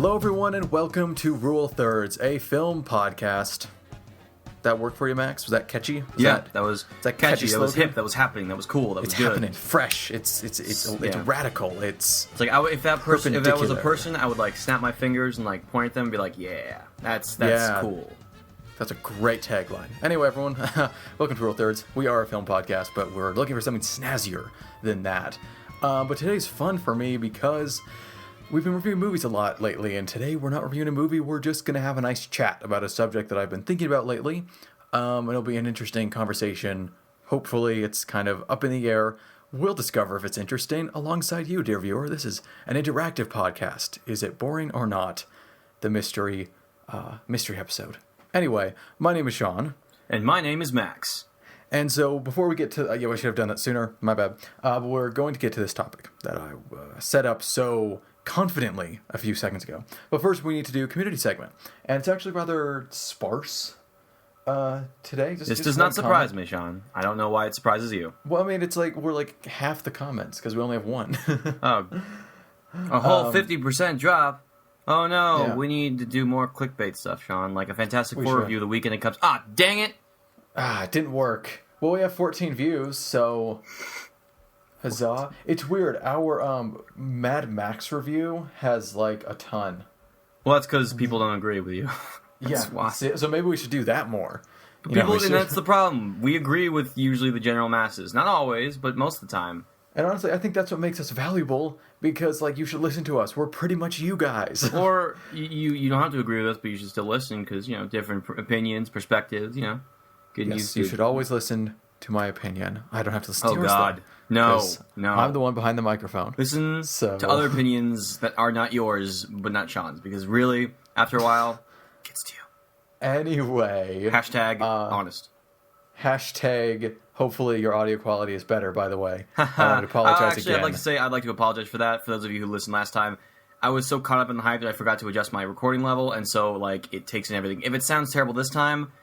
Hello, everyone, and welcome to Rule Thirds, a film podcast. That worked for you, Max? Was that catchy? That was catchy, that was hip, that was happening, that was cool, that was good. It's happening, fresh. It's radical. It's like if that was a person, I would like snap my fingers and like point at them and be like, "Yeah, that's cool." That's a great tagline. Anyway, everyone, welcome to Rule Thirds. We are a film podcast, but we're looking for something snazzier than that. But today's fun for me because we've been reviewing movies a lot lately, and today we're not reviewing a movie. We're just going to have a nice chat about a subject that I've been thinking about lately. It'll be an interesting conversation. Hopefully, it's kind of up in the air. We'll discover if it's interesting alongside you, dear viewer. This is an interactive podcast. Is it boring or not? The mystery episode. Anyway, my name is Sean. And my name is Max. And so before we get to... I should have done that sooner. My bad. But we're going to get to this topic that I set up so confidently a few seconds ago. But first, we need to do a community segment. And it's actually rather sparse today. This does not surprise me, Sean. I don't know why it surprises you. Well, I mean, it's like we're like half the comments because we only have one. Oh, a whole 50% drop. Oh no, yeah. We need to do more clickbait stuff, Sean. Like a Fantastic Four review the weekend it comes. Ah, dang it! It didn't work. Well, we have 14 views, so huzzah! It's weird. Our Mad Max review has like a ton. Well, that's because people don't agree with you. That's why. So maybe we should do that more. And that's the problem. We agree with usually the general masses. Not always, but most of the time. And honestly, I think that's what makes us valuable, because, like, you should listen to us. We're pretty much you guys. Or you don't have to agree with us, but you should still listen, because, different opinions, perspectives, Yes, you should always listen to my opinion. I don't have to listen to yours. Oh, God. No. I'm the one behind the microphone. Listen to other opinions that are not yours, but not Sean's, because really, after a while, it gets to you. Anyway. Hashtag honest. Hashtag hopefully your audio quality is better, by the way. I want to apologize again. I'd like to apologize for that. For those of you who listened last time, I was so caught up in the hype that I forgot to adjust my recording level, and so it takes in everything. If it sounds terrible this time,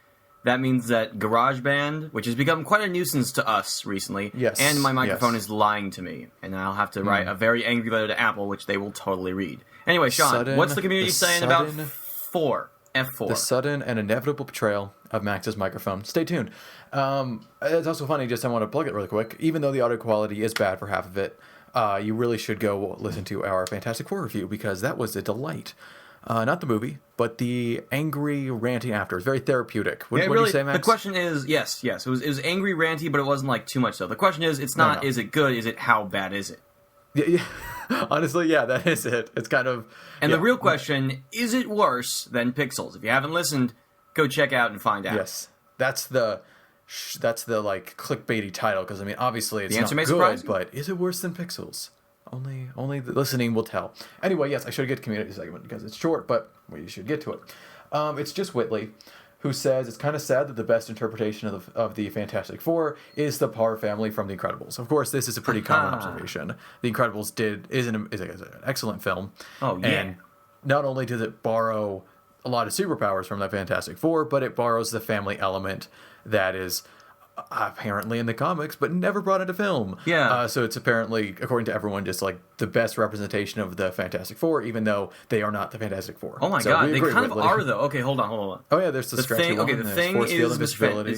that means that GarageBand, which has become quite a nuisance to us recently, and my microphone is lying to me, and I'll have to write a very angry letter to Apple, which they will totally read. Anyway, Sean, what's the community saying about F4? The sudden and inevitable betrayal of Max's microphone. Stay tuned. It's also funny, I want to plug it really quick. Even though the audio quality is bad for half of it, you really should go listen to our Fantastic Four review, because that was a delight. Not the movie, but the angry ranting after. It's very therapeutic. What do you say, Max? The question is, yes. It was angry, ranty, but it wasn't like too much, though. The question is, it's not, is it good? Is it, how bad is it? Yeah. Honestly, that is it. It's kind of... And the real question, is it worse than Pixels? If you haven't listened, go check out and find out. Yes. That's the like clickbaity title, because I mean, obviously it's the answer not may good, surprise you. But is it worse than Pixels? Only the listening will tell. Anyway, yes, I should get community segment because it's short, but you should get to it. It's just Whitley, who says it's kind of sad that the best interpretation of the Fantastic Four is the Parr family from The Incredibles. Of course, this is a pretty common observation. The Incredibles is an excellent film. Oh, yeah. And not only does it borrow a lot of superpowers from the Fantastic Four, but it borrows the family element that is apparently in the comics, but never brought into film. Yeah. So it's apparently, according to everyone, just like the best representation of the Fantastic Four, even though they are not the Fantastic Four. Oh my God, they kind of are though. Okay, hold on. Oh yeah, there's the stretchy one. Okay, the thing force is field invisibility.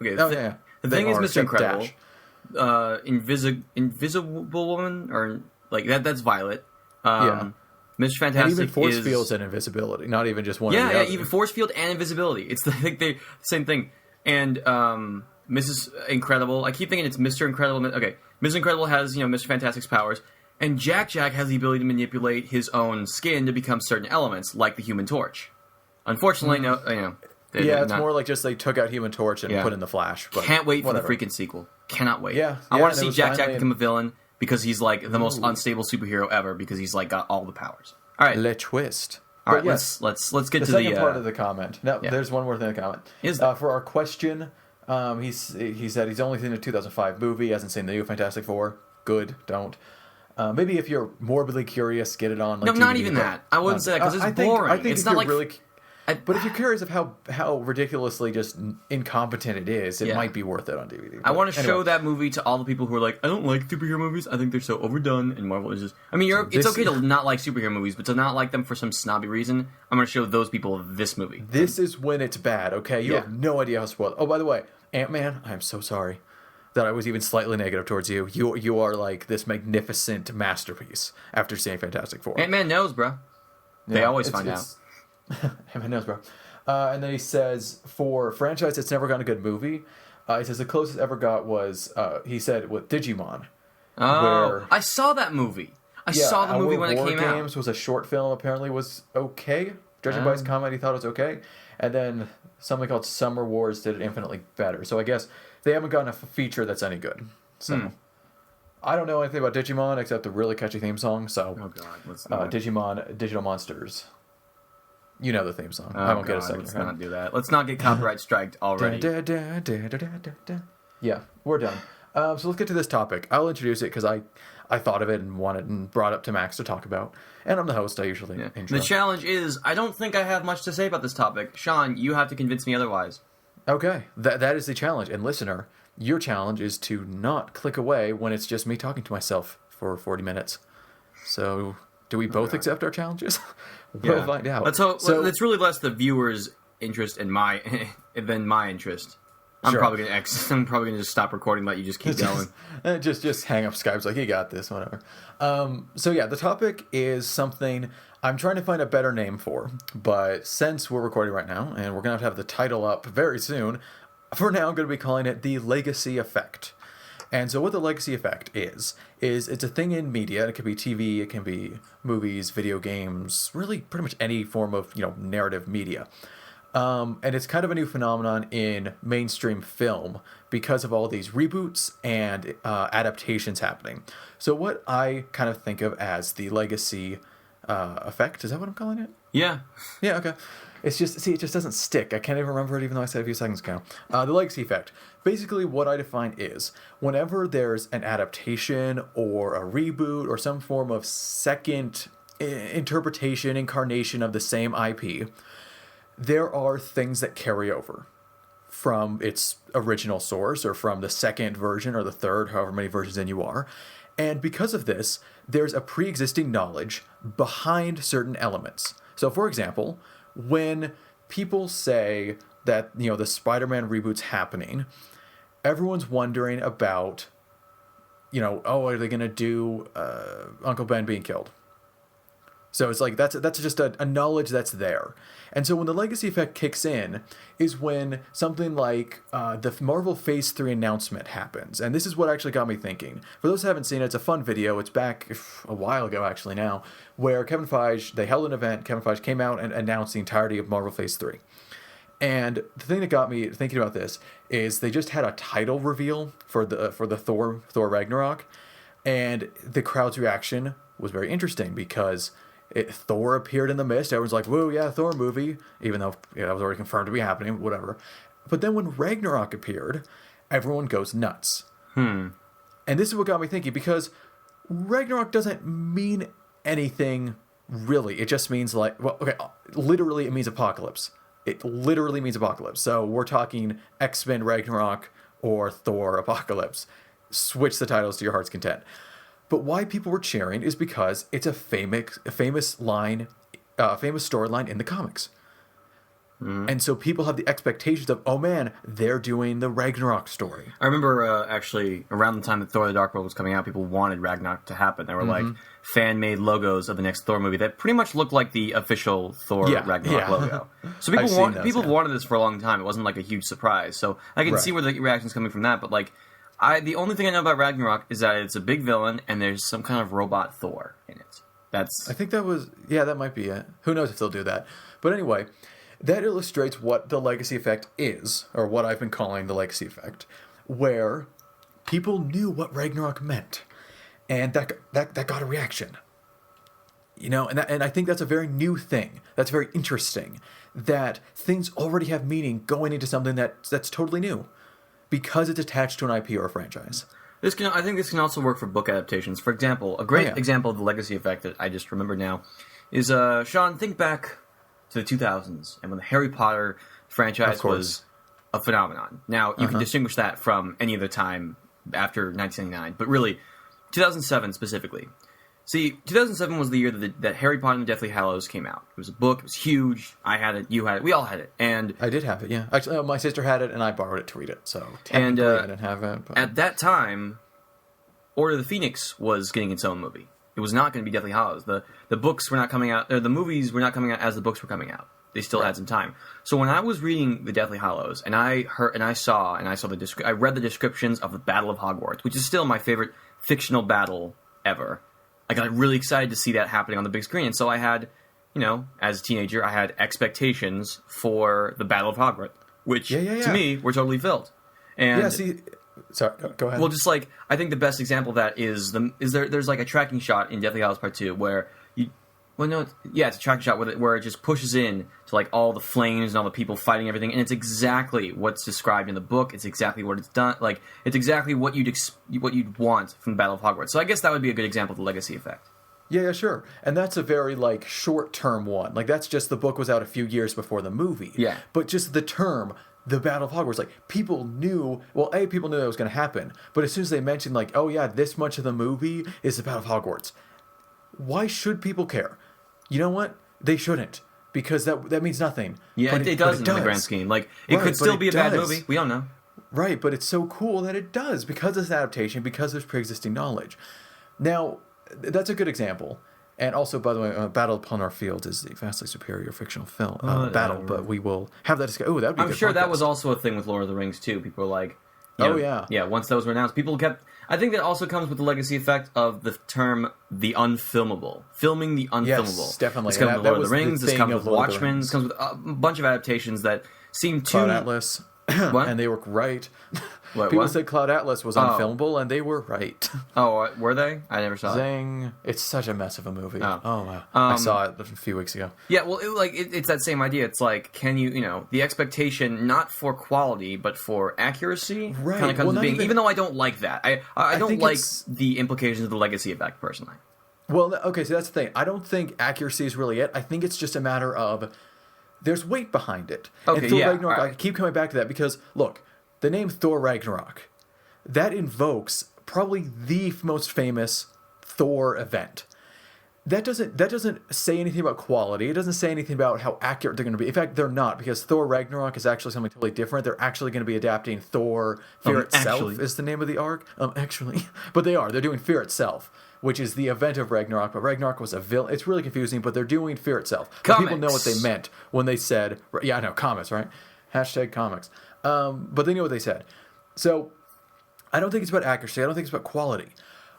The thing is Mr. Incredible. Invisible Woman, or like that's Violet. Mr. Fantastic and even force fields and invisibility, not even just one. Yeah, even force field and invisibility. It's the same thing. And Mrs. Incredible, I keep thinking it's Mr. Incredible. Okay, Mr. Incredible has Mr. Fantastic's powers, and Jack has the ability to manipulate his own skin to become certain elements, like the Human Torch. Unfortunately, it's more like just they took out Human Torch and put in the Flash. But can't wait for the freaking sequel. Cannot wait. I want to see Jack become a villain, because he's like the most unstable superhero ever, because he's like got all the powers. All right, Le twist. All right, let's get to the second part of the comment. No, there's one more thing in the comment. For our question, he said he's only seen the 2005 movie. He hasn't seen the new Fantastic Four. Good, don't. Maybe if you're morbidly curious, get it on. Like, no, not even that. I wouldn't say that, because it's boring. I think it's not like really. But if you're curious of how ridiculously just incompetent it is, it might be worth it on DVD. I want to show that movie to all the people who are like, I don't like superhero movies. I think they're so overdone, and Marvel is just... I mean, it's okay to not like superhero movies, but to not like them for some snobby reason, I'm going to show those people this movie. This is when it's bad, okay? You have no idea how spoiled... Oh, by the way, Ant-Man, I am so sorry that I was even slightly negative towards you. You are like this magnificent masterpiece after seeing Fantastic Four. Ant-Man knows, bro. They always find out. Ant-Man knows, bro. And then he says, for franchise that's never gotten a good movie, he says the closest ever got was, he said, with Digimon. Oh, I saw that movie. I saw the movie when it came out. Games was a short film, apparently was okay. Judging by his comment, he thought it was okay. And then something called Summer Wars did it infinitely better. So I guess they haven't gotten a feature that's any good. So I don't know anything about Digimon except the really catchy theme song. So Digimon Digital Monsters. You know the theme song. I won't get a second. Let's not do that. Let's not get copyright striked already. Yeah, we're done. So let's get to this topic. I'll introduce it because I thought of it and wanted and brought up to Max to talk about. And I'm the host. I usually intro. The challenge is, I don't think I have much to say about this topic. Sean, you have to convince me otherwise. Okay, that is the challenge. And listener, your challenge is to not click away when it's just me talking to myself for 40 minutes. So, do we both accept our challenges? We'll find out. Let's hope. So, it's really less the viewer's interest in than my interest. I'm probably gonna just stop recording, let you just keep going. just hang up Skype's like, you got this, whatever. So yeah, the topic is something I'm trying to find a better name for, but since we're recording right now and we're gonna have the title up very soon, for now I'm gonna be calling it the Legacy Effect. And so what the Legacy Effect is it's a thing in media. It can be TV, it can be movies, video games, really pretty much any form of narrative media. And it's kind of a new phenomenon in mainstream film because of all these reboots and adaptations happening. So what I kind of think of as the legacy effect, is that what I'm calling it? Yeah. Yeah, okay. It's just, it just doesn't stick. I can't even remember it even though I said it a few seconds ago. The legacy effect. Basically what I define is whenever there's an adaptation or a reboot or some form of second interpretation, incarnation of the same IP, there are things that carry over from its original source or from the second version or the third, however many versions in you are. And because of this, there's a pre-existing knowledge behind certain elements. So for example, when people say that, the Spider-Man reboot's happening, everyone's wondering about, are they going to do Uncle Ben being killed? So it's like that's just a knowledge that's there. And so when the legacy effect kicks in is when something like the Marvel Phase 3 announcement happens. And this is what actually got me thinking. For those who haven't seen it, it's a fun video. It's back a while ago actually now, where Kevin Feige, they held an event, Kevin Feige came out and announced the entirety of Marvel Phase 3. And the thing that got me thinking about this is they just had a title reveal for the Thor Ragnarok, and the crowd's reaction was very interesting because Thor appeared in the mist. Everyone's like, whoa, yeah, Thor movie, even though that was already confirmed to be happening, whatever. But then when Ragnarok appeared, everyone goes nuts. And this is what got me thinking, because Ragnarok doesn't mean anything really. It just means literally it means apocalypse. It literally means apocalypse. So we're talking X-Men Ragnarok or Thor Apocalypse. Switch the titles to your heart's content. But why people were cheering is because it's a famous storyline in the comics. And so people have the expectations of, oh man, they're doing the Ragnarok story. I remember actually around the time that Thor: The Dark World was coming out, people wanted Ragnarok to happen. There were like fan-made logos of the next Thor movie that pretty much looked like the official Thor Ragnarok logo. So people wanted this for a long time. It wasn't like a huge surprise. So I can see where the reaction's coming from that, but like, the only thing I know about Ragnarok is that it's a big villain and there's some kind of robot Thor in it. I think that might be it. Who knows if they'll do that. But anyway, that illustrates what the legacy effect is, or what I've been calling the legacy effect, where people knew what Ragnarok meant, and that got a reaction. And I think that's a very new thing. That's very interesting, that things already have meaning going into something that's totally new, because it's attached to an IP or a franchise. I think this can also work for book adaptations. For example, a great example of the legacy effect that I just remembered now is, Sean, think back to the 2000s and when the Harry Potter franchise was a phenomenon. Now, you can distinguish that from any other time after 1999, but really, 2007 specifically. See, 2007 was the year that Harry Potter and the Deathly Hallows came out. It was a book. It was huge. I had it. You had it. We all had it. And I did have it, yeah. Actually, my sister had it, and I borrowed it to read it. So technically, I didn't have it. But... At that time, Order of the Phoenix was getting its own movie. It was not going to be Deathly Hallows. The books were not coming out. Or the movies were not coming out as the books were coming out. They still had some time. So when I was reading the Deathly Hallows, and I read the descriptions of the Battle of Hogwarts, which is still my favorite fictional battle ever. I got really excited to see that happening on the big screen. And so I had, as a teenager, I had expectations for the Battle of Hogwarts, which to me were totally filled. And sorry, go ahead. Well, just like I think the best example of that is there's like a tracking shot in Deathly Hallows Part 2 where it's a tracking shot where it just pushes in to like all the flames and all the people fighting everything, and it's exactly what's described in the book. It's exactly what it's done. Like it's exactly what you'd want from the Battle of Hogwarts. So I guess that would be a good example of the legacy effect. Yeah, sure. And that's a very, like, short-term one. Like, that's just the book was out a few years before the movie. Yeah. But just the term, the Battle of Hogwarts, like, people knew that was going to happen. But as soon as they mentioned, like, oh, yeah, this much of the movie is the Battle of Hogwarts. Why should people care? You know what? They shouldn't. Because that means nothing. Yeah, it doesn't in the grand scheme. Like, it could still be a bad movie. We don't know. Right, but it's so cool that it does. Because it's an adaptation, because there's pre-existing knowledge. Now... That's a good example. And also, by the way, Battle Upon Our Fields is the vastly superior fictional film battle, but we will have that discussion. Oh, that would be a good I'm sure podcast. that was also a thing with Lord of the Rings, too. People were like... yeah, once those were announced, people kept... I think that also comes with the legacy effect of the term the unfilmable. Filming the unfilmable. Yes, definitely. This comes with Lord of the Rings, this comes with Watchmen, this comes with a bunch of adaptations that seem too... Cloud Atlas. What? And they were right. People said Cloud Atlas was unfilmable, and they were right. Oh, were they? I never saw it. It's such a mess of a movie. Oh wow. I saw it a few weeks ago. Yeah, well, it's that same idea. It's like, can you, the expectation not for quality, but for accuracy kind of comes to being, even though I don't like that. I don't like the implications of the legacy effect, personally. Well, okay, so that's the thing. I don't think accuracy is really it. I think it's just a matter of... There's weight behind it. Okay, and Thor Ragnarok, I keep coming back to that because, look, the name Thor Ragnarok, that invokes probably the most famous Thor event. That doesn't say anything about quality. It doesn't say anything about how accurate they're going to be. In fact, they're not, because Thor Ragnarok is actually something totally different. They're actually going to be adapting Thor Fear Itself is the name of the arc. But they are. They're doing Fear Itself, which is the event of Ragnarok, but Ragnarok was a villain. It's really confusing, but they're doing Fear Itself. People know what they meant when they said... Yeah, I know, comics, right? #comics. But they know what they said. So, I don't think it's about accuracy. I don't think it's about quality.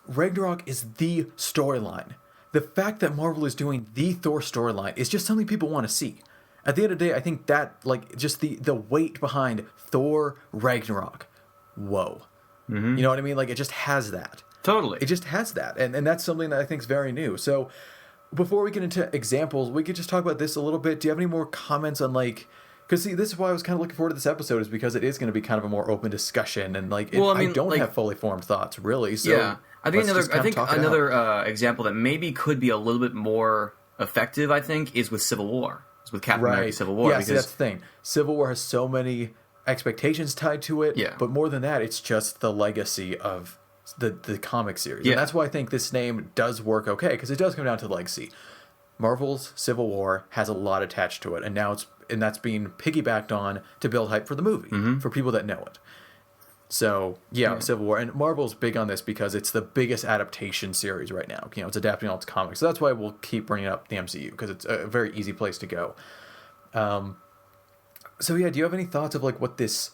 Ragnarok is the storyline. The fact that Marvel is doing the Thor storyline is just something people want to see. At the end of the day, I think that, like, just the weight behind Thor Ragnarok. Whoa. Mm-hmm. You know what I mean? Like, it just has that. Totally. It just has that. And that's something that I think is very new. So before we get into examples, we could just talk about this a little bit. Do you have any more comments on, like... Because, see, this is why I was kind of looking forward to this episode, is because it is going to be kind of a more open discussion. And, like, I don't have fully formed thoughts, really. So yeah. I think another example that maybe could be a little bit more effective, I think, is with Civil War. It's with Captain America Civil War. Yeah, because that's the thing. Civil War has so many expectations tied to it. Yeah. But more than that, it's just the legacy of... the comic series. Yeah. And that's why I think this name does work okay, because it does come down to the legacy. Marvel's Civil War has a lot attached to it, and that's being piggybacked on to build hype for the movie, for people that know it. So, Civil War. And Marvel's big on this because it's the biggest adaptation series right now. It's adapting all its comics. So that's why we'll keep bringing up the MCU, because it's a very easy place to go. So, do you have any thoughts of, like, what this...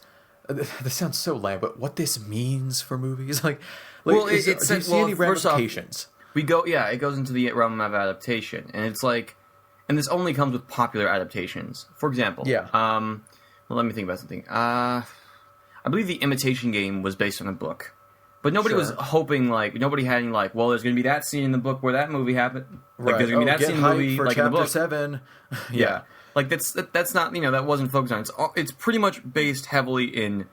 This sounds so lame, but what this means for movies? Do you see any ramifications? It goes into the realm of adaptation, and it's like, and this only comes with popular adaptations. For example, let me think about something. I believe The Imitation Game was based on a book, but nobody was hoping, like, nobody had any, like, well, there's going to be that scene in the book where that movie happened. Like, there's going to be that scene in the movie, like, in the book. 7. Yeah. Like, that's not, that wasn't focused on. It's pretty much based heavily in,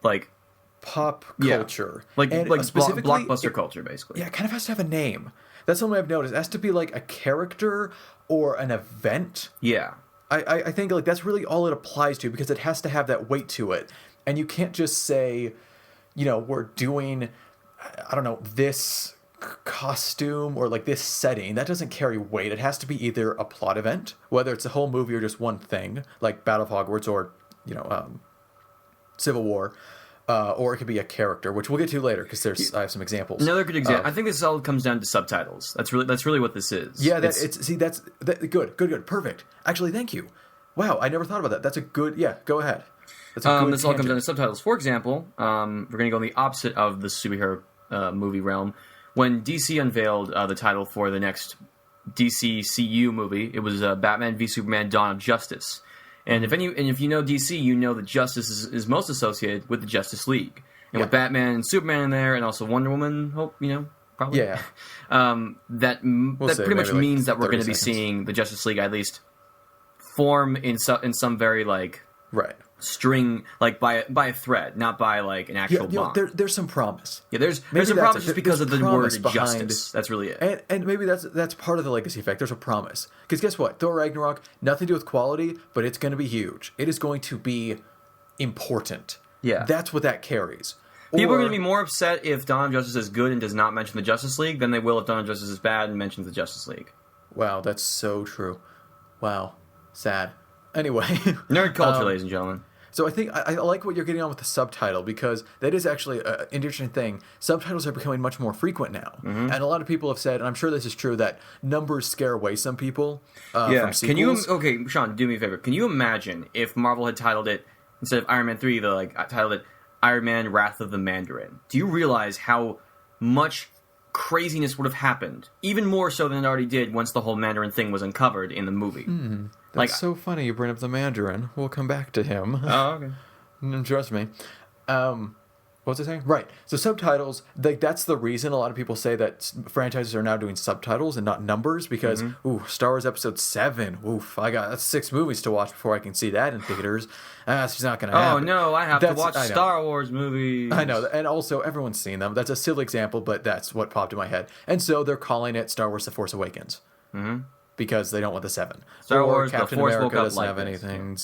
like... pop culture. Like specifically blockbuster culture, basically. Yeah, it kind of has to have a name. That's something I've noticed. It has to be, like, a character or an event. Yeah. I think like that's really all it applies to, because it has to have that weight to it, and you can't just say, we're doing, I don't know, this costume or like this setting. That doesn't carry weight. It has to be either a plot event, whether it's a whole movie or just one thing, like Battle of Hogwarts or Civil War. Or it could be a character, which we'll get to later because I have some examples. Another good example. I think this all comes down to subtitles. That's really what this is. Yeah, that's good, perfect. Actually, thank you. Wow, I never thought about that. That's a good. Yeah, go ahead. That's a good this all comes down to subtitles. For example, we're going to go on the opposite of the superhero movie realm. When DC unveiled the title for the next DCCU movie, it was Batman v Superman: Dawn of Justice. And if you know DC, you know that Justice is most associated with the Justice League, and with Batman and Superman in there, and also Wonder Woman. Probably. Yeah. That pretty much means that we're going to be seeing the Justice League at least form in some very string, like by a thread, not by like an actual bond. There's some promise. Yeah, there's a promise just because of the word justice. That's really it. And maybe that's part of the legacy effect. There's a promise. Because guess what? Thor Ragnarok, nothing to do with quality, but it's going to be huge. It is going to be important. Yeah. That's what that carries. People are going to be more upset if Dawn of Justice is good and does not mention the Justice League than they will if Dawn of Justice is bad and mentions the Justice League. Wow, that's so true. Wow. Sad. Anyway. Nerd culture, ladies and gentlemen. So I think I like what you're getting on with the subtitle, because that is actually an interesting thing. Subtitles are becoming much more frequent now. Mm-hmm. And a lot of people have said, and I'm sure this is true, that numbers scare away some people from sequels. Okay, Sean, do me a favor. Can you imagine if Marvel had titled it, instead of Iron Man 3, titled it Iron Man Wrath of the Mandarin? Do you realize how much craziness would have happened, even more so than it already did once the whole Mandarin thing was uncovered in the movie? That's so funny you bring up the Mandarin. We'll come back to him. Oh, okay. Trust me. What was I saying? Right. So subtitles, that's the reason a lot of people say that franchises are now doing subtitles and not numbers, because, Star Wars Episode 7, that's 6 movies to watch before I can see that in theaters. That's not going to happen. Oh, no, I have to watch Star Wars movies. I know, and also everyone's seen them. That's a silly example, but that's what popped in my head. And so they're calling it Star Wars The Force Awakens. Mm-hmm. Because they don't want the 7. Star Wars, Captain The Force America woke up doesn't have anything.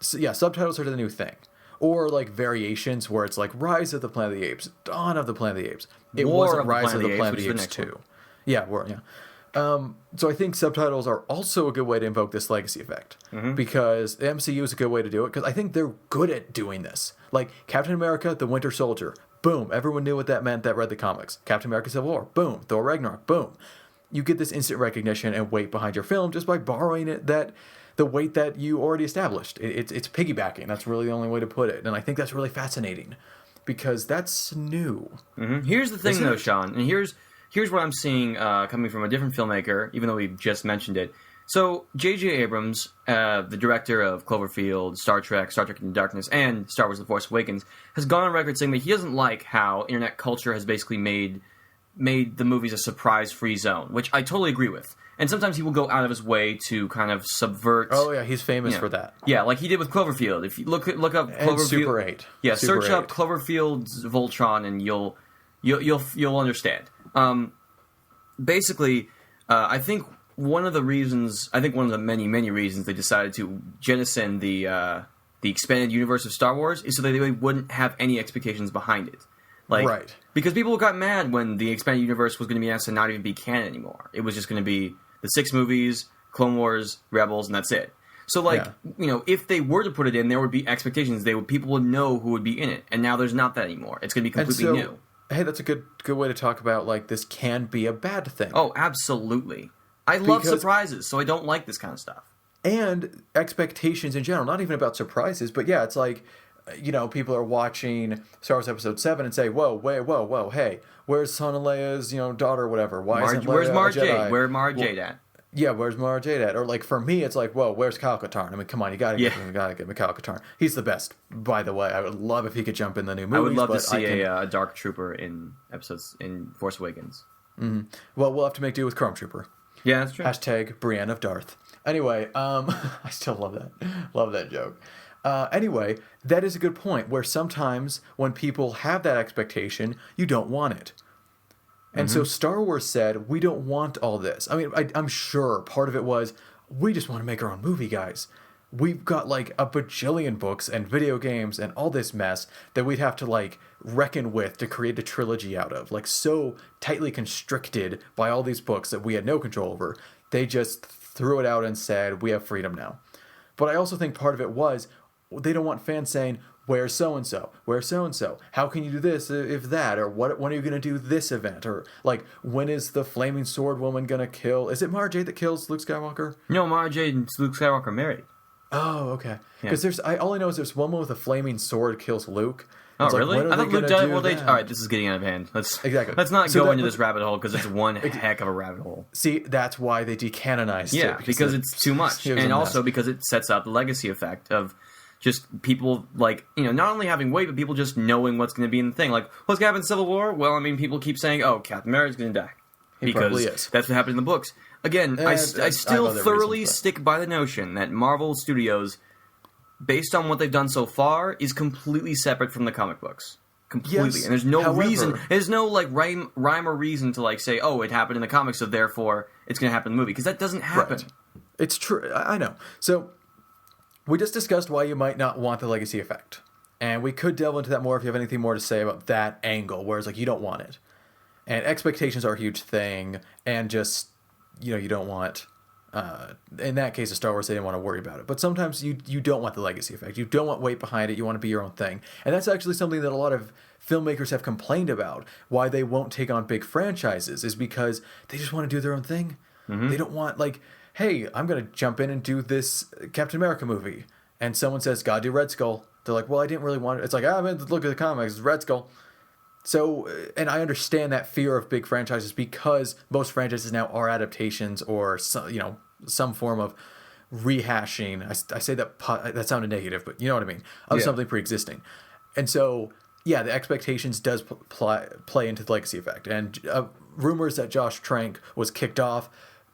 Subtitles are the new thing. Or like variations where it's like Rise of the Planet of the Apes, Dawn of the Planet of the Apes. It wasn't Rise of the Planet of the Apes 2. Yeah, so I think subtitles are also a good way to invoke this legacy effect, because the MCU is a good way to do it, because I think they're good at doing this. Like Captain America, the Winter Soldier, boom, everyone knew what that meant that read the comics. Captain America Civil War, boom. Thor Ragnarok, boom. You get this instant recognition and weight behind your film just by borrowing the weight that you already established. It's piggybacking. That's really the only way to put it. And I think that's really fascinating, because that's new. Mm-hmm. Here's the thing, though, Sean, and here's what I'm seeing coming from a different filmmaker, even though we just mentioned it. So J.J. Abrams, the director of Cloverfield, Star Trek Into Darkness, and Star Wars The Force Awakens, has gone on record saying that he doesn't like how internet culture has basically made the movies a surprise-free zone, which I totally agree with. And sometimes he will go out of his way to kind of subvert. Oh yeah, he's famous for that. Yeah, like he did with Cloverfield. If you look up Cloverfield, and Super 8. Yeah, search up Cloverfield's Voltron, and you'll understand. Basically, I think one of the many reasons they decided to jettison the expanded universe of Star Wars is so that they wouldn't have any expectations behind it. Right. Because people got mad when the expanded universe was going to be asked to not even be canon anymore. It was just going to be the 6 movies, Clone Wars, Rebels, and that's it. So, if they were to put it in, there would be expectations. People would know who would be in it. And now there's not that anymore. It's going to be completely new. Hey, that's a good way to talk about, this can be a bad thing. Oh, absolutely. I love surprises, so I don't like this kind of stuff. And expectations in general. Not even about surprises, but yeah, it's like, people are watching Star Wars Episode 7 and say, whoa, hey, where's Han and Leia's, daughter or whatever? Where's Mara Jade? Where's Mara Jade at? Yeah, where's Mara Jade at? Or, for me, it's like, whoa, where's Kyle Katarn? I mean, come on, you gotta get me Kyle Katarn. He's the best, by the way. I would love if he could jump in the new movies. I would love to see a Dark Trooper in Force Awakens. Mm-hmm. Well, we'll have to make do with Chrome Trooper. Yeah, that's true. # Brienne of Darth. Anyway, I still love that. Love that joke. Anyway, that is a good point, where sometimes when people have that expectation, you don't want it. And so Star Wars said, we don't want all this. I mean, I'm sure part of it was, we just want to make our own movie, guys. We've got like a bajillion books and video games and all this mess that we'd have to like reckon with to create a trilogy out of. Like so tightly constricted by all these books that we had no control over. They just threw it out and said, we have freedom now. But I also think part of it was they don't want fans saying, where's so-and-so? Where's so-and-so? How can you do this if that? Or when are you going to do this event? Or like, when is the flaming sword woman going to kill? Is it Mara Jade that kills Luke Skywalker? No, Mara Jade and Luke Skywalker are married. Oh, okay. Because all I know is there's one with a flaming sword kills Luke. Oh, it's really? Like, I thought Luke died. Well, that? all right, this is getting out of hand. Let's not So go that- into this rabbit hole because it's one heck of a rabbit hole. See, that's why they decanonized Yeah, it. because it's too much, it was and a also mess. because it sets up the legacy effect of just people like not only having weight, but people just knowing what's going to be in the thing. Like, what's going to happen in Civil War? Well, I mean, people keep saying, "Oh, Captain America's going to die," probably because is. that's what happened in the books. Again, I I still have other thoroughly reasons, but- stick by the notion that Marvel Studios, based on what they've done so far, is completely separate from the comic books. Completely. Yes, And there's no however- reason, there's no like rhyme or reason to like say, oh, it happened in the comics, so therefore it's going to happen in the movie, because that doesn't happen. Right. It's true. I know. So we just discussed why you might not want the legacy effect. And we could delve into that more if you have anything more to say about that angle, whereas like you don't want it. And expectations are a huge thing, and just you don't want in that case of Star Wars, they didn't want to worry about it. But sometimes you don't want the legacy effect. You don't want weight behind it. You want to be your own thing. And that's actually something that a lot of filmmakers have complained about. Why they won't take on big franchises is because they just want to do their own thing. They don't want like, hey, I'm going to jump in and do this Captain America movie. And someone says, gotta do Red Skull. They're like, well, I didn't really want it. It's like, man, look at the comics. It's Red Skull. So, and I understand that fear of big franchises because most franchises now are adaptations or some form of rehashing. I say that sounded negative, but you know what I mean, of something pre-existing. And so, yeah, the expectations does play into the legacy effect. And rumors that Josh Trank was kicked off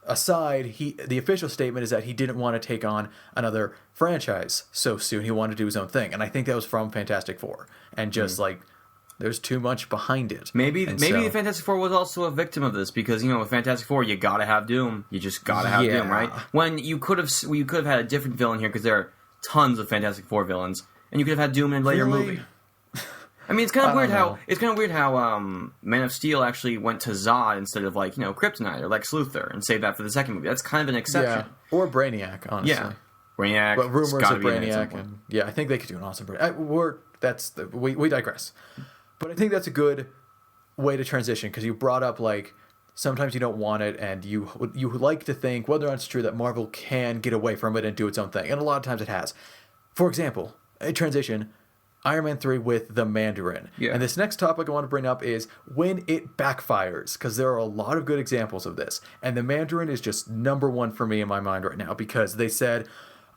aside, the official statement is that he didn't want to take on another franchise so soon. He wanted to do his own thing, and I think that was from Fantastic Four, and just like. There's too much behind it. Maybe the Fantastic Four was also a victim of this because with Fantastic Four you gotta have Doom. You just gotta have Doom, right? When you could have had a different villain here because there are tons of Fantastic Four villains, and you could have had Doom in a later movie. I mean, it's kind of weird how Man of Steel actually went to Zod instead of Kryptonite or Lex Luthor and saved that for the second movie. That's kind of an exception. Yeah, or Brainiac, honestly. Yeah, Brainiac. But rumors of Brainiac, and I think they could do an awesome Brainiac. We digress. But I think that's a good way to transition because you brought up sometimes you don't want it and you like to think whether or not it's true that Marvel can get away from it and do its own thing, and a lot of times it has. For example, a transition, Iron Man 3 with the Mandarin. Yeah. And this next topic I want to bring up is when it backfires, because there are a lot of good examples of this. And the Mandarin is just number one for me in my mind right now because they said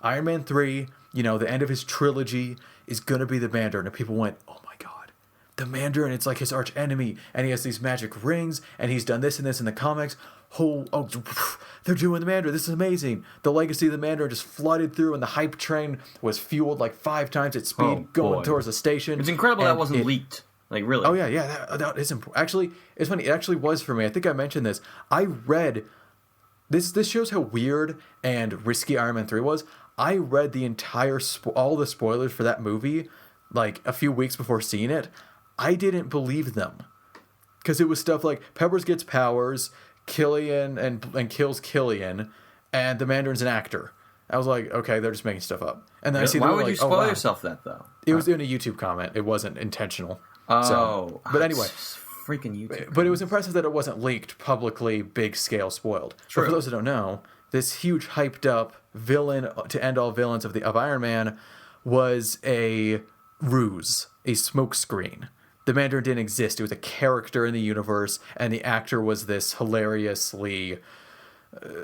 Iron Man 3, the end of his trilogy is going to be the Mandarin. And people went, oh my God. The Mandarin, it's like his arch enemy, and he has these magic rings, and he's done this and this in the comics. They're doing the Mandarin. This is amazing. The legacy of the Mandarin just flooded through, and the hype train was fueled 5 times its speed going towards the station. It's incredible that wasn't leaked. Really. Oh yeah, that is important. Actually, it's funny. It actually was for me. I think I mentioned this. I read this. This shows how weird and risky Iron Man 3 was. I read the entire all the spoilers for that movie a few weeks before seeing it. I didn't believe them because it was stuff like Peppers gets powers, Killian and kills Killian, and the Mandarin's an actor. I was like, okay, they're just making stuff up. And then I see why would you spoil yourself that though? It was in a YouTube comment. It wasn't intentional. But anyway, freaking YouTube. But it was impressive that it wasn't leaked publicly, big scale spoiled. True. But for those who don't know, this huge hyped up villain to end all villains of Iron Man was a ruse, a smokescreen. The Mandarin didn't exist. It was a character in the universe, and the actor was this hilariously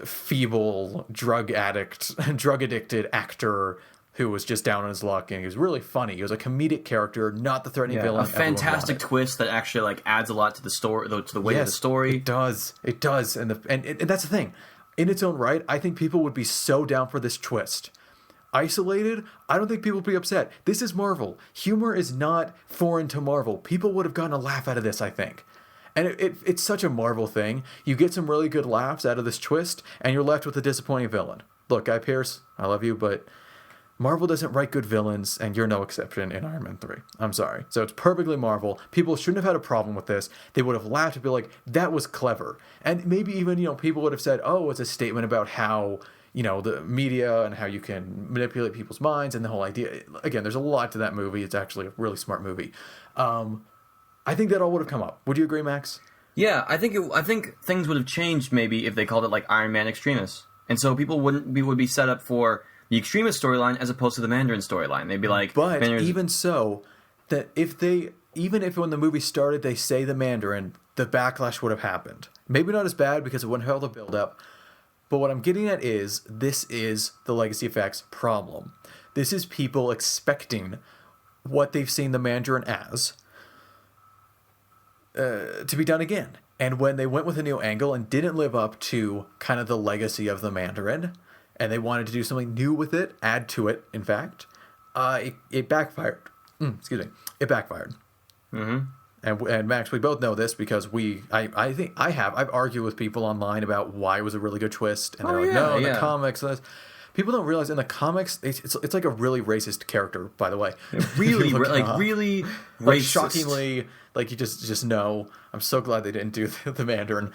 feeble, drug addicted actor who was just down on his luck, and he was really funny. He was a comedic character, not the threatening villain. A fantastic twist that actually adds a lot to the story, to the weight of the story. It does, and that's the thing. In its own right, I think people would be so down for this twist. Isolated, I don't think people would be upset. This is Marvel. Humor is not foreign to Marvel. People would have gotten a laugh out of this, I think. And it's such a Marvel thing. You get some really good laughs out of this twist, and you're left with a disappointing villain. look, Guy Pearce, I love you, but Marvel doesn't write good villains, and you're no exception in Iron Man 3. I'm sorry. So it's perfectly Marvel. People shouldn't have had a problem with this. They would have laughed and be like, that was clever. And maybe even, people would have said, oh, it's a statement about how, the media and how you can manipulate people's minds and the whole idea. Again, there's a lot to that movie. It's actually a really smart movie. I think that all would have come up. Would you agree, Max? Yeah, I think things would have changed maybe if they called it like Iron Man Extremis. And so people would be set up for the Extremis storyline as opposed to the Mandarin storyline. They'd be like, but even so, that even if when the movie started they say the Mandarin, the backlash would have happened. Maybe not as bad because it wouldn't have all the build up. But what I'm getting at is this is the legacy effects problem. This is people expecting what they've seen the Mandarin as to be done again. And when they went with a new angle and didn't live up to kind of the legacy of the Mandarin, and they wanted to do something new with it, add to it, in fact, it backfired. Excuse me. It backfired. Mm-hmm. And Max, we both know this because I've argued with people online about why it was a really good twist, and they're the comics. People don't realize in the comics, it's like a really racist character, by the way. Really racist. Shockingly, you just know. I'm so glad they didn't do the Mandarin.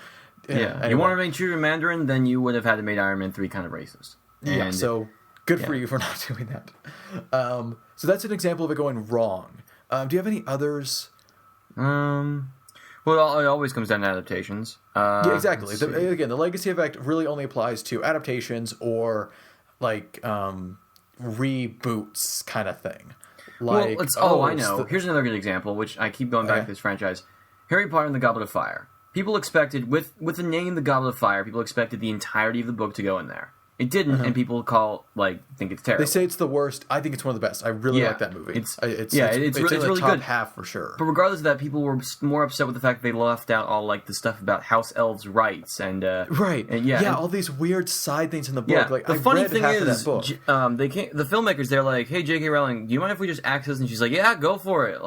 Yeah, anyway. You want to make true to Mandarin, then you would have had to make Iron Man 3 kind of racist. Yeah, so good for you for not doing that. So that's an example of it going wrong. Do you have any others? Well, it always comes down to adaptations. Yeah, exactly. Again, the legacy effect really only applies to adaptations or reboots kind of thing. I know. Here's another good example, which I keep going back to this franchise. Harry Potter and the Goblet of Fire. People expected, with the name The Goblet of Fire, people expected the entirety of the book to go in there. It didn't, and people think it's terrible. They say it's the worst. I think it's one of the best. I really like that movie. It's really top good. Half for sure. But regardless of that, people were more upset with the fact that they left out all the stuff about house elves' rights and right. And, all these weird side things in the book. Yeah, the funny thing is, the filmmakers, they're like, "Hey, J.K. Rowling, do you mind if we just act this?" And she's like, "Yeah, go for it."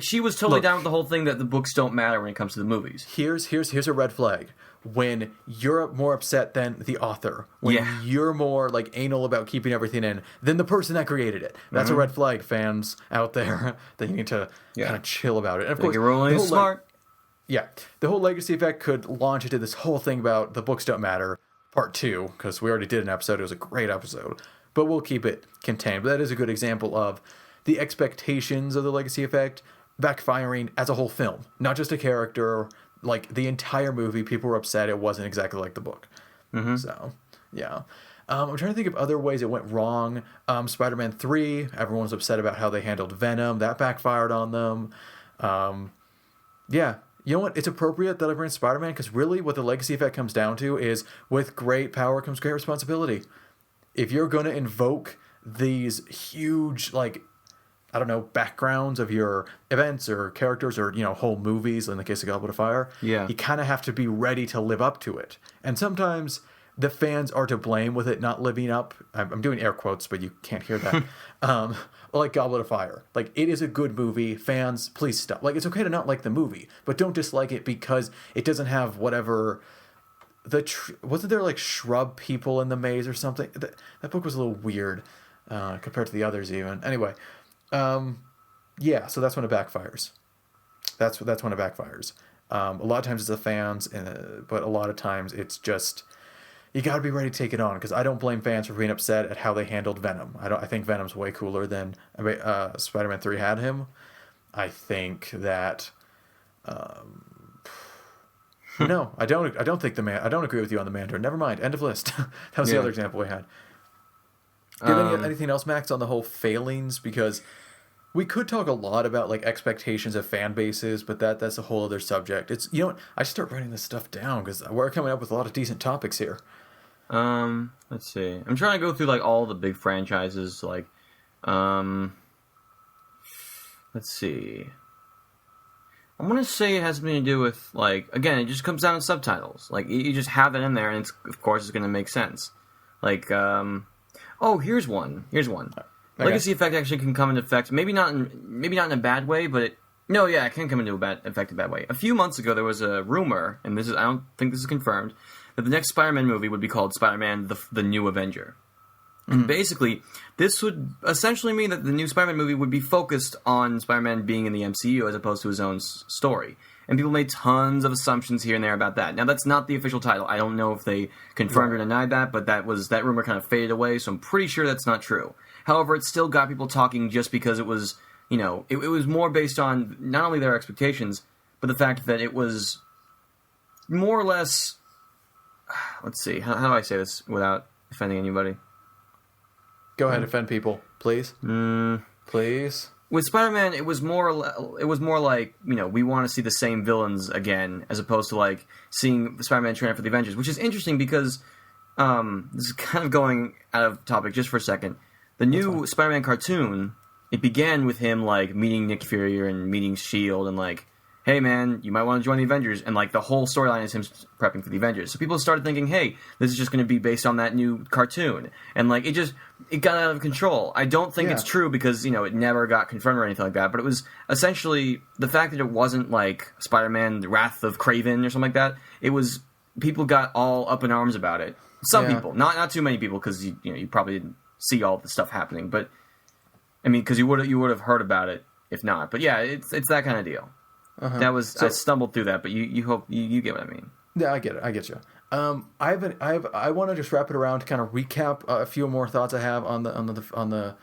She was totally down with the whole thing that the books don't matter when it comes to the movies. Here's a red flag. When you're more upset than the author, when you're more anal about keeping everything in than the person that created it, that's a red flag, fans out there, that you need to kind of chill about it. And of course, Rowling is smart. The whole legacy effect could launch into this whole thing about the books don't matter, part 2, because we already did an episode. It was a great episode, but we'll keep it contained. But that is a good example of the expectations of the legacy effect backfiring as a whole film, not just a character. The entire movie, people were upset it wasn't exactly like the book. Mm-hmm. So, yeah. I'm trying to think of other ways it went wrong. Spider-Man 3, everyone was upset about how they handled Venom. That backfired on them. Yeah. You know what? It's appropriate that I bring Spider-Man because really what the legacy effect comes down to is with great power comes great responsibility. If you're going to invoke these huge, backgrounds of your events or characters or, whole movies, in the case of Goblet of Fire, you kind of have to be ready to live up to it. And sometimes the fans are to blame with it not living up. I'm doing air quotes, but you can't hear that. Like Goblet of Fire. It is a good movie. Fans, please stop. It's okay to not like the movie, but don't dislike it because it doesn't have whatever... wasn't there, shrub people in the maze or something? That book was a little weird compared to the others even. Anyway... so that's when it backfires. That's when it backfires. A lot of times it's the fans, but a lot of times it's just you got to be ready to take it on. Because I don't blame fans for being upset at how they handled Venom. I think Venom's way cooler than Spider-Man 3 had him. I think that. No, I don't think I don't agree with you on the Mandarin. Never mind. End of list. That was the other example we had. Do you have anything else, Max, on the whole failings? Because we could talk a lot about expectations of fan bases, but that's a whole other subject. It's I should start writing this stuff down because we're coming up with a lot of decent topics here. Let's see. I'm trying to go through all the big franchises. Let's see. I want to say it has something to do with again, it just comes down to subtitles. You just have that in there, and of course it's going to make sense. Here's one. Okay. Legacy effect actually can come into effect, maybe not in a bad way, but it can come into a bad way. A few months ago, there was a rumor, and I don't think this is confirmed, that the next Spider-Man movie would be called Spider-Man: The New Avenger. And basically, this would essentially mean that the new Spider-Man movie would be focused on Spider-Man being in the MCU as opposed to his own story. And people made tons of assumptions here and there about that. Now, that's not the official title. I don't know if they confirmed or denied that, but that rumor kind of faded away, so I'm pretty sure that's not true. However, it still got people talking just because it was, it was more based on not only their expectations, but the fact that it was more or less... Let's see, how do I say this without offending anybody? Go ahead, offend people, please. Please. With Spider-Man, it was more like, we want to see the same villains again, as opposed to like seeing Spider-Man train for the Avengers, which is interesting because this is kind of going out of topic just for a second. The new Spider-Man cartoon, it began with him like meeting Nick Fury and meeting Shield and like, hey man, you might want to join the Avengers, and like the whole storyline is him prepping for the Avengers. So people started thinking, hey, this is just going to be based on that new cartoon, and like it got out of control. I don't think it's true because it never got confirmed or anything like that. But it was essentially the fact that it wasn't like Spider-Man: The Wrath of Kraven or something like that. It was people got all up in arms about it. Some people, not too many people, because you probably didn't see all the stuff happening. But I mean, because you would have heard about it if not. But yeah, it's that kind of deal. That was I stumbled through that, but you hope you get what I mean. Yeah, I get it. I get you. I want to just wrap it around to kind of recap a few more thoughts I have on the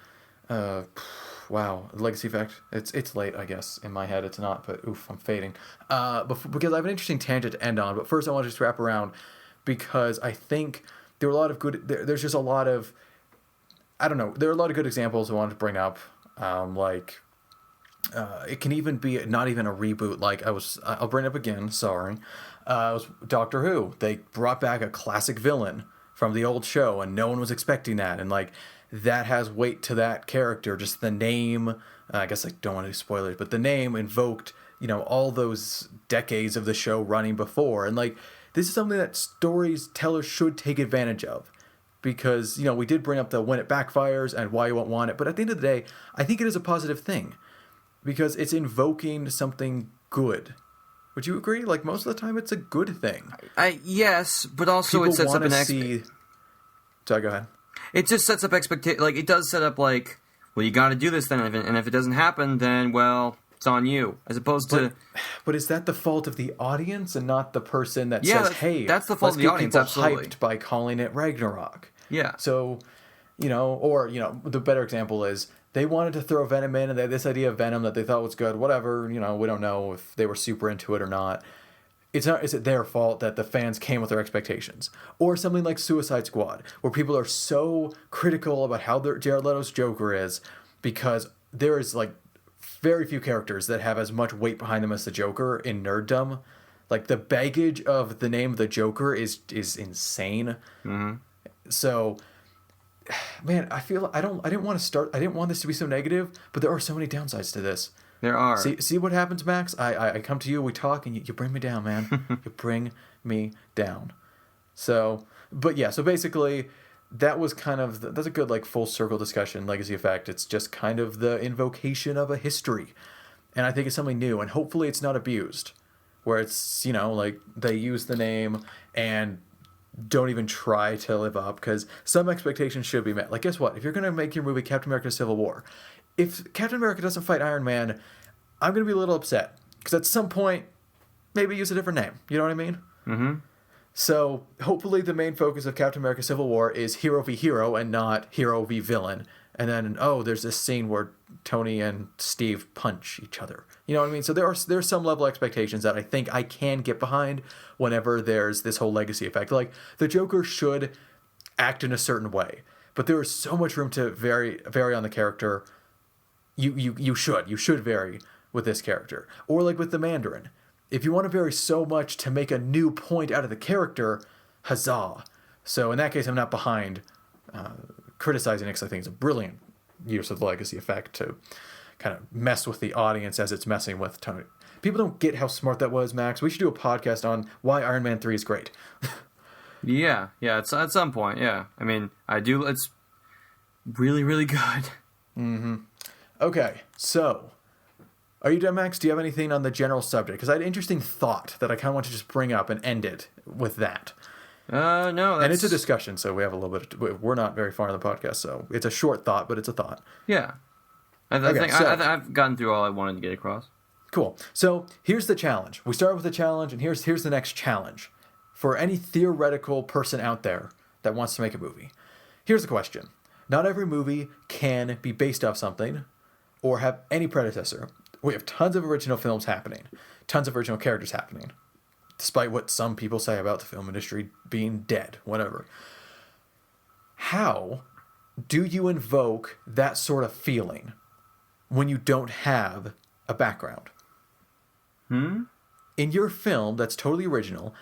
legacy effect. It's late, I guess. In my head, it's not, but oof, I'm fading. Because I have an interesting tangent to end on. But first, I want to just wrap around because I think there were a lot of good. There's just a lot of, I don't know. There are a lot of good examples I wanted to bring up, it can even be not even a reboot. Like I'll bring it up again. Sorry, it was Doctor Who. They brought back a classic villain from the old show, and no one was expecting that. And like that has weight to that character. Just the name. I guess I don't want to do spoilers, but the name invoked all those decades of the show running before. And like this is something that storytellers should take advantage of. Because we did bring up the when it backfires and why you won't want it, but at the end of the day, I think it is a positive thing. Because it's invoking something good. Would you agree? Like, most of the time, it's a good thing. Yes, but also it sets up an Sorry, go ahead. It just sets up expectation. Like, it does set up, like, well, you got to do this then, and if it doesn't happen, then, well, it's on you. As opposed to... But is that the fault of the audience and not the person that says, hey, that's the fault of the audience, absolutely. Hyped by calling it Ragnarok. Yeah. So, the better example is... They wanted to throw Venom in, and they had this idea of Venom that they thought was good. Whatever, we don't know if they were super into it or not. Is it their fault that the fans came with their expectations? Or something like Suicide Squad, where people are so critical about how Jared Leto's Joker is, because there is, like, very few characters that have as much weight behind them as the Joker in nerddom. Like, the baggage of the name of the Joker is insane. Mm-hmm. So... Man, I feel I didn't want this to be so negative, but there are so many downsides to this. There are. See what happens, Max? I come to you, we talk, and you bring me down, man. You bring me down. So basically, that was kind of that's a good like full circle discussion. Legacy effect. It's just kind of the invocation of a history, and I think it's something new, and hopefully it's not abused, where it's like they use the name and don't even try to live up, because some expectations should be met. Like, guess what? If you're going to make your movie Captain America Civil War, if Captain America doesn't fight Iron Man, I'm going to be a little upset. Because at some point, maybe use a different name. You know what I mean? Mm-hmm. So, hopefully the main focus of Captain America Civil War is hero v hero and not hero v villain. And then, there's this scene where Tony and Steve punch each other. You know what I mean? So there's some level of expectations that I think I can get behind whenever there's this whole legacy effect. Like, the Joker should act in a certain way, but there is so much room to vary on the character. You should vary with this character. Or like with the Mandarin. If you want to vary so much to make a new point out of the character, huzzah. So in that case, I'm not behind criticizing it, because I think it's a brilliant use of the legacy effect to kind of mess with the audience as it's messing with Tony. People don't get how smart that was, Max. We should do a podcast on why Iron Man 3 is great. Yeah, it's at some point, yeah. I mean, it's really, really good. Mm-hmm. Okay, so, are you done, Max? Do you have anything on the general subject? Because I had an interesting thought that I kind of want to just bring up and end it with that. No, that's... And it's a discussion, so we have a little bit. We're not very far in the podcast, so it's a short thought, but it's a thought. Yeah. I've gotten through all I wanted to get across. Cool. So here's the challenge. We start with the challenge, and here's the next challenge. For any theoretical person out there that wants to make a movie, here's the question. Not every movie can be based off something or have any predecessor. We have tons of original films happening, tons of original characters happening, despite what some people say about the film industry being dead, whatever. How do you invoke that sort of feeling when you don't have a background? In your film that's totally original,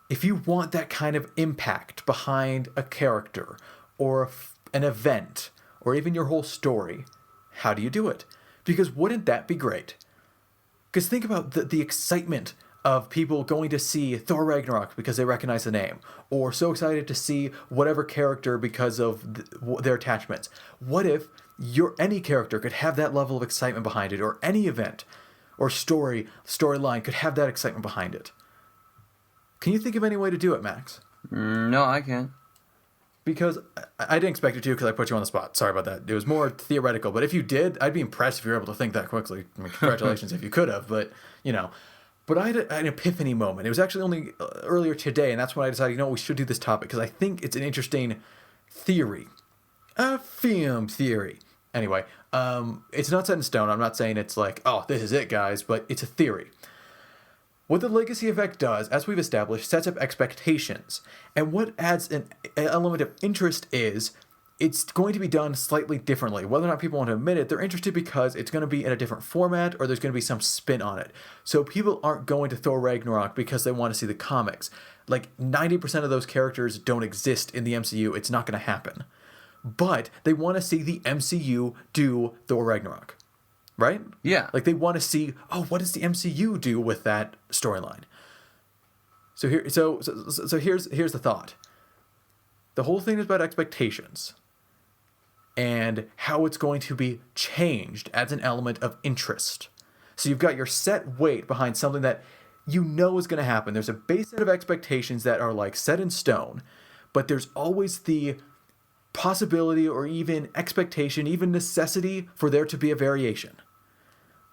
if you want that kind of impact behind a character or an event or even your whole story, how do you do it? Because wouldn't that be great? Because think about the excitement of people going to see Thor Ragnarok because they recognize the name, or so excited to see whatever character because of their attachments. What if any character could have that level of excitement behind it, or any event or storyline could have that excitement behind it? Can you think of any way to do it, Max? No, I can't. Because I didn't expect you to, because I put you on the spot. Sorry about that. It was more theoretical. But if you did, I'd be impressed if you were able to think that quickly. I mean, congratulations if you could have. But, But I had an epiphany moment. It was actually only earlier today, and that's when I decided, we should do this topic, because I think it's an interesting theory. A film theory. Anyway, it's not set in stone. I'm not saying it's like, oh, this is it, guys, but it's a theory. What the legacy effect does, as we've established, sets up expectations. And what adds an element of interest is it's going to be done slightly differently. Whether or not people want to admit it, they're interested because it's going to be in a different format, or there's going to be some spin on it. So people aren't going to Thor Ragnarok because they want to see the comics. Like 90% of those characters don't exist in the MCU. It's not going to happen. But they want to see the MCU do Thor Ragnarok. Right? Yeah. Like they want to see, what does the MCU do with that storyline? So here's the thought. The whole thing is about expectations and how it's going to be changed adds an element of interest. So you've got your set weight behind something that you know is going to happen. There's a base set of expectations that are like set in stone, but there's always the possibility or even expectation, even necessity for there to be a variation.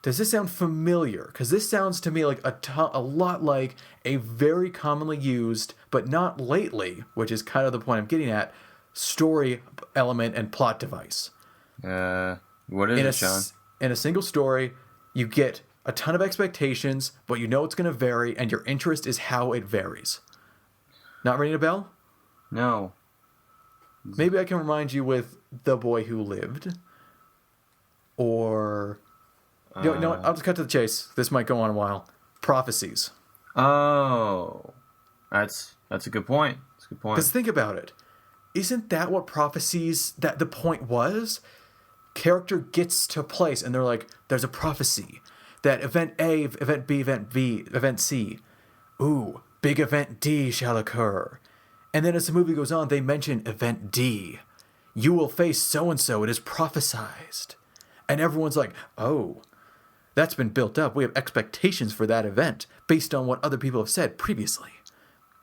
Does this sound familiar? Because this sounds to me like a lot like a very commonly used, but not lately, which is kind of the point I'm getting at, story element and plot device. What is it, Sean? In a single story, you get a ton of expectations, but you know it's going to vary, and your interest is how it varies. Not ringing a bell? No. Maybe I can remind you with The Boy Who Lived. Or... No, I'll just cut to the chase. This might go on a while. Prophecies. Oh. That's a good point. That's a good point. Because think about it. Isn't that what Prophecies, that the point was? Character gets to a place, and they're like, there's a prophecy. That event A, event B, event C. Ooh, big event D shall occur. And then as the movie goes on, they mention event D. You will face so-and-so, it is prophesized. And everyone's like, oh, that's been built up. We have expectations for that event based on what other people have said previously.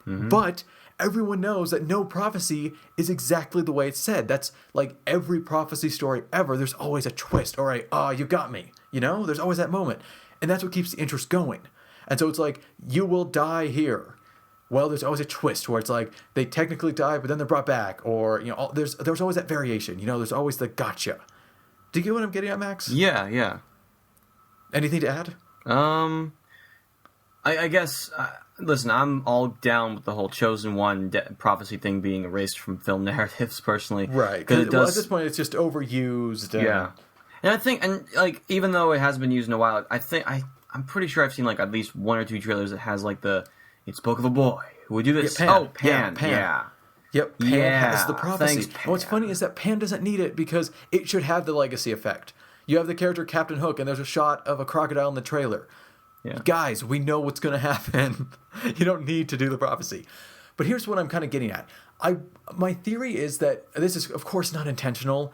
Mm-hmm. But everyone knows that no prophecy is exactly the way it's said. That's like every prophecy story ever. There's always a twist. All right, you got me. There's always that moment. And that's what keeps the interest going. And so it's like, you will die here. Well, there's always a twist where it's like they technically die, but then they're brought back. Or, there's always that variation. There's always the gotcha. Do you get what I'm getting at, Max? Yeah. Anything to add? I guess, listen, I'm all down with the whole Chosen One prophecy thing being erased from film narratives, personally. Right, because at this point it's just overused. Yeah. And I think, even though it hasn't been used in a while, I'm pretty sure I've seen, at least one or two trailers that has, it spoke of a boy who would do this. Yeah, Pan. Pan. Yeah. Yep, Pan has the prophecy. Thanks, Pan. And what's funny is that Pan doesn't need it because it should have the legacy effect. You have the character Captain Hook, and there's a shot of a crocodile in the trailer. Yeah. Guys, we know what's going to happen. You don't need to do the prophecy. But here's what I'm kind of getting at. My theory is that this is, of course, not intentional,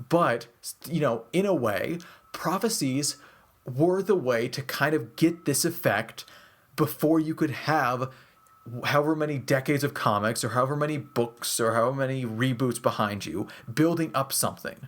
but, in a way, prophecies were the way to kind of get this effect before you could have however many decades of comics or however many books or however many reboots behind you building up something.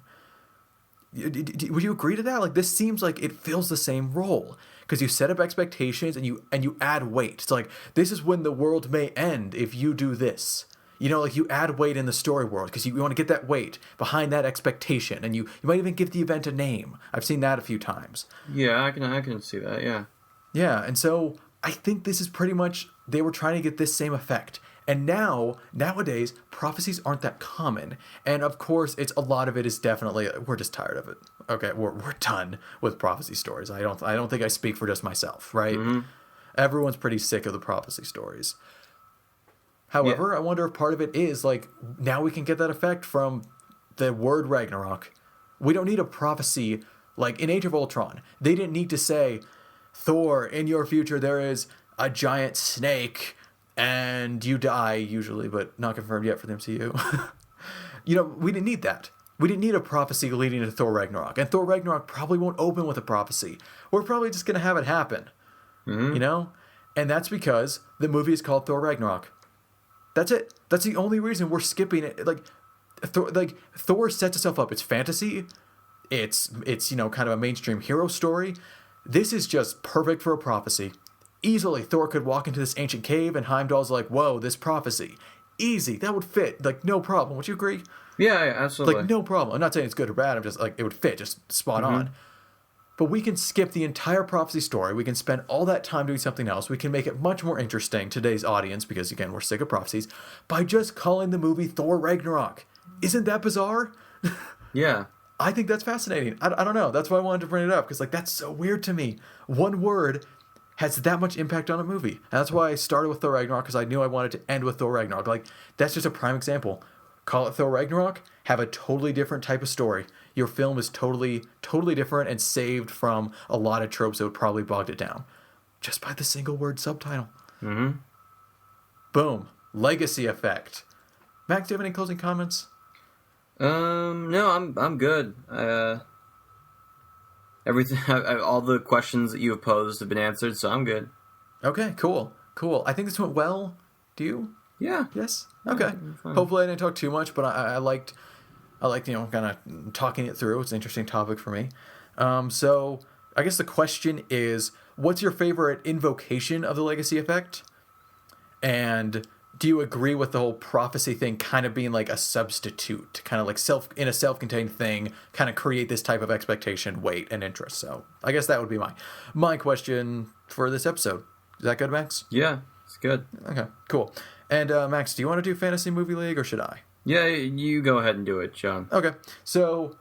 Would you agree to that? Like, this seems like it fills the same role because you set up expectations and you add weight. It's like, this is when the world may end if you do this. You know, like, you add weight in the story world because you want to get that weight behind that expectation, and you might even give the event a name. I've seen that a few times. Yeah, I can see that. Yeah. Yeah, and so I think this is pretty much, they were trying to get this same effect. And nowadays, prophecies aren't that common. And of course, a lot of it is definitely, we're just tired of it. Okay, we're done with prophecy stories. I don't think I speak for just myself, right? Mm-hmm. Everyone's pretty sick of the prophecy stories. However, yeah. I wonder if part of it is, like, now we can get that effect from the word Ragnarok. We don't need a prophecy, like, in Age of Ultron. They didn't need to say, Thor, in your future there is a giant snake, and you die, usually, but not confirmed yet for the MCU. You know, we didn't need that. We didn't need a prophecy leading to Thor Ragnarok. And Thor Ragnarok probably won't open with a prophecy. We're probably just going to have it happen. Mm-hmm. You know? And that's because the movie is called Thor Ragnarok. That's it. That's the only reason we're skipping it. Like Thor sets itself up. It's fantasy. It's you know, kind of a mainstream hero story. This is just perfect for a prophecy. Easily, Thor could walk into this ancient cave and Heimdall's like, whoa, this prophecy. Easy. That would fit. Like, no problem. Would you agree? Yeah, absolutely. Like, no problem. I'm not saying it's good or bad. I'm just like, it would fit. Just spot on. But we can skip the entire prophecy story. We can spend all that time doing something else. We can make it much more interesting to today's audience, because, again, we're sick of prophecies, by just calling the movie Thor Ragnarok. Isn't that bizarre? Yeah. I think that's fascinating. I don't know. That's why I wanted to bring it up, because, like, that's so weird to me. One word has that much impact on a movie. And that's why I started with Thor Ragnarok, because I knew I wanted to end with Thor Ragnarok. Like, that's just a prime example. Call it Thor Ragnarok, have a totally different type of story. Your film is totally different and saved from a lot of tropes that would probably bogged it down. Just by the single word subtitle. Mm-hmm. Boom. Legacy effect. Max, do you have any closing comments? No, I'm good. Everything, all the questions that you have posed have been answered, so I'm good. Okay, cool. I think this went well. Do you? Yeah. Yes? Okay. Hopefully I didn't talk too much, but I liked, you know, kind of talking it through. It's an interesting topic for me. So I guess the question is, what's your favorite invocation of the legacy effect? And do you agree with the whole prophecy thing kind of being like a substitute, kind of like in a self-contained thing, kind of create this type of expectation, weight, and interest? So I guess that would be my question for this episode. Is that good, Max? Yeah, it's good. Okay, cool. And Max, do you want to do Fantasy Movie League or should I? Yeah, you go ahead and do it, John. Okay, so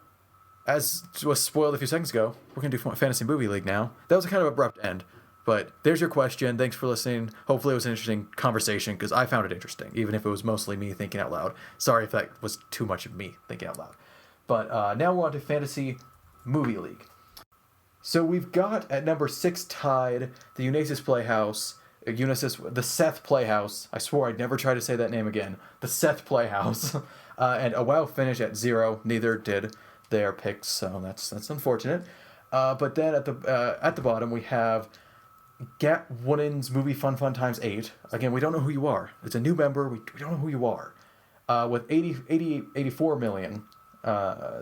as was spoiled a few seconds ago, we're going to do Fantasy Movie League now. That was a kind of abrupt end, but there's your question. Thanks for listening. Hopefully it was an interesting conversation, because I found it interesting, even if it was mostly me thinking out loud. Sorry if that was too much of me thinking out loud. But now we're on to Fantasy Movie League. So we've got at number 6 tied the the Seth Playhouse. I swore I'd never try to say that name again. The Seth Playhouse. And a WoW finish at 0. Neither did their picks, so that's unfortunate. But then at the bottom we have Gat Wooden's Movie Fun Times 8. Again, we don't know who you are. It's a new member. We don't know who you are. With 84 million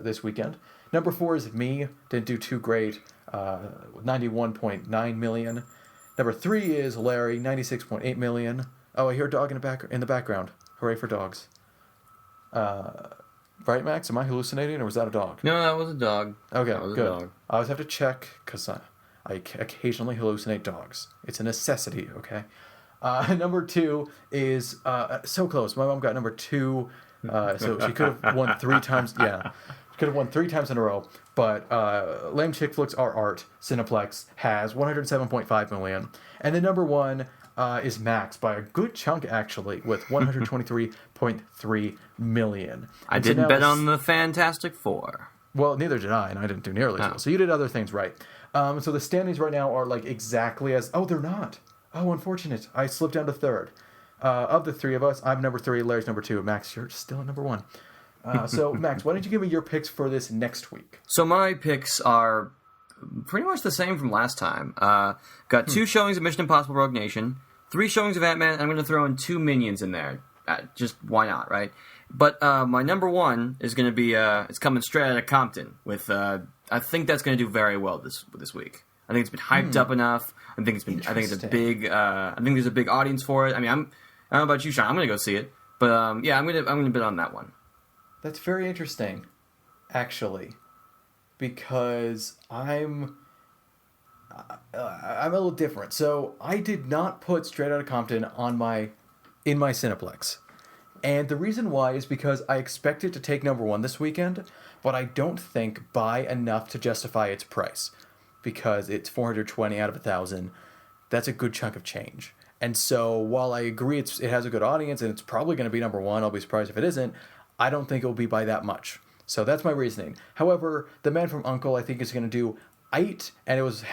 this weekend. Number 4 is me. Didn't do too great. 91.9 million. Number 3 is Larry, 96.8 million. Oh, I hear a dog in the background. Hooray for dogs. Right, Max? Am I hallucinating, or was that a dog? No, that was a dog. Okay, good. I always have to check, because I occasionally hallucinate dogs. It's a necessity, okay? Number 2 is so close. My mom got number 2, so she could have won 3 times. Yeah, she could have won 3 times in a row. But Lame Chick Flicks Are Art, Cineplex, has 107.5 million. And then number 1 is Max by a good chunk, actually, with 123.3 million. I didn't bet on the Fantastic Four. Well, neither did I, and I didn't do nearly as well. So you did other things right. So the standings right now are like exactly as... Oh, they're not. Oh, unfortunate. I slipped down to 3rd. Of the 3 of us, I'm number 3, Larry's number 2. Max, you're still at number 1. So, Max, why don't you give me your picks for this next week? So my picks are pretty much the same from last time. Got 2 showings of Mission Impossible Rogue Nation, 3 showings of Ant-Man. I'm going to throw in 2 Minions in there. Just why not, right? But my number 1 is going to be it's coming straight out of Compton with I think that's going to do very well this week. I think it's been hyped up enough. I think it's a big. I think there's a big audience for it. I mean, I don't know about you, Sean. I'm going to go see it, but yeah, I'm going to bid on that one. That's very interesting, actually, because I'm a little different. So I did not put Straight Outta Compton in my Cineplex. And the reason why is because I expect it to take number 1 this weekend, but I don't think buy enough to justify its price. Because it's 420 out of 1,000. That's a good chunk of change. And so while I agree it has a good audience and it's probably going to be number 1, I'll be surprised if it isn't, I don't think it will be by that much. So that's my reasoning. However, The Man from U.N.C.L.E. I think is going to do 8, and it was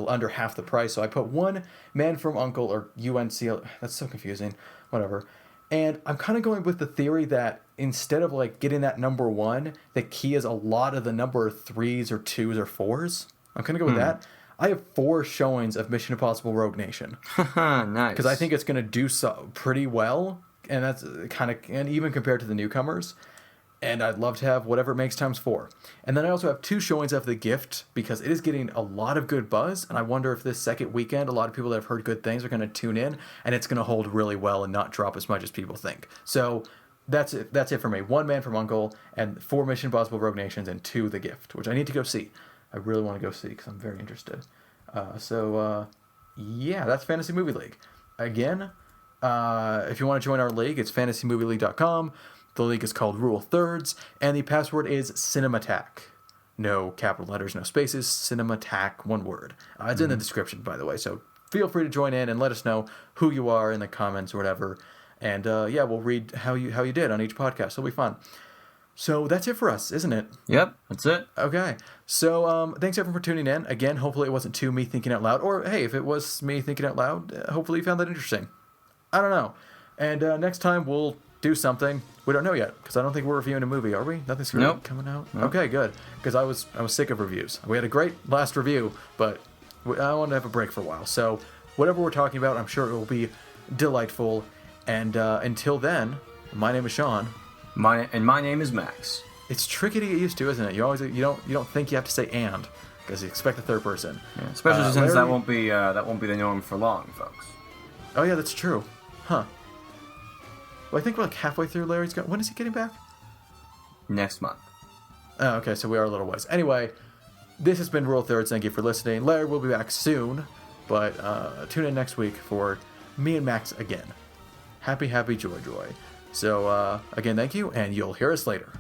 under half the price. So I put 1 Man from U.N.C.L.E. or UNCL. That's so confusing. Whatever. And I'm kind of going with the theory that instead of like getting that number 1, the key is a lot of the number 3s or 2s or 4s. I'm going to go with that. I have 4 showings of Mission Impossible Rogue Nation. Nice. Because I think it's going to do so pretty well, and that's and even compared to the newcomers. And I'd love to have whatever it makes times 4. And then I also have 2 showings of The Gift, because it is getting a lot of good buzz, and I wonder if this second weekend, a lot of people that have heard good things are going to tune in, and it's going to hold really well and not drop as much as people think. So that's it for me. 1 Man from U.N.C.L.E. and 4 Mission Impossible Rogue Nations and 2 The Gift, which I need to go see. I really want to go see because I'm very interested. Yeah, that's Fantasy Movie League. Again, if you want to join our league, it's fantasymovieleague.com. The league is called Rule Thirds, and the password is Cinemattack. No capital letters, no spaces. Cinemattack, 1 word. It's in the description, by the way. So feel free to join in and let us know who you are in the comments or whatever. And yeah, we'll read how you did on each podcast. It'll be fun. So that's it for us, isn't it? Yep, that's it. Okay. So thanks everyone for tuning in. Again, hopefully it wasn't too me thinking out loud. Or hey, if it was me thinking out loud, hopefully you found that interesting. I don't know. And next time we'll do something. We don't know yet, because I don't think we're reviewing a movie, are we? Nothing's really coming out? Nope. Okay, good. Because I was sick of reviews. We had a great last review, but I wanted to have a break for a while. So whatever we're talking about, I'm sure it will be delightful. And until then, my name is Sean. My name is Max. It's tricky to get used to, isn't it? You don't think you have to say "and" because you expect the third person. Yeah, especially since Larry... that won't be the norm for long, folks. Oh yeah, that's true. Huh. Well, I think we're like halfway through Larry's go. When is he getting back? Next month. Oh, okay, so we are a little ways. Anyway, this has been Rule Thirds. Thank you for listening. Larry will be back soon, but tune in next week for me and Max again. Happy, joy. So, again, thank you, and you'll hear us later.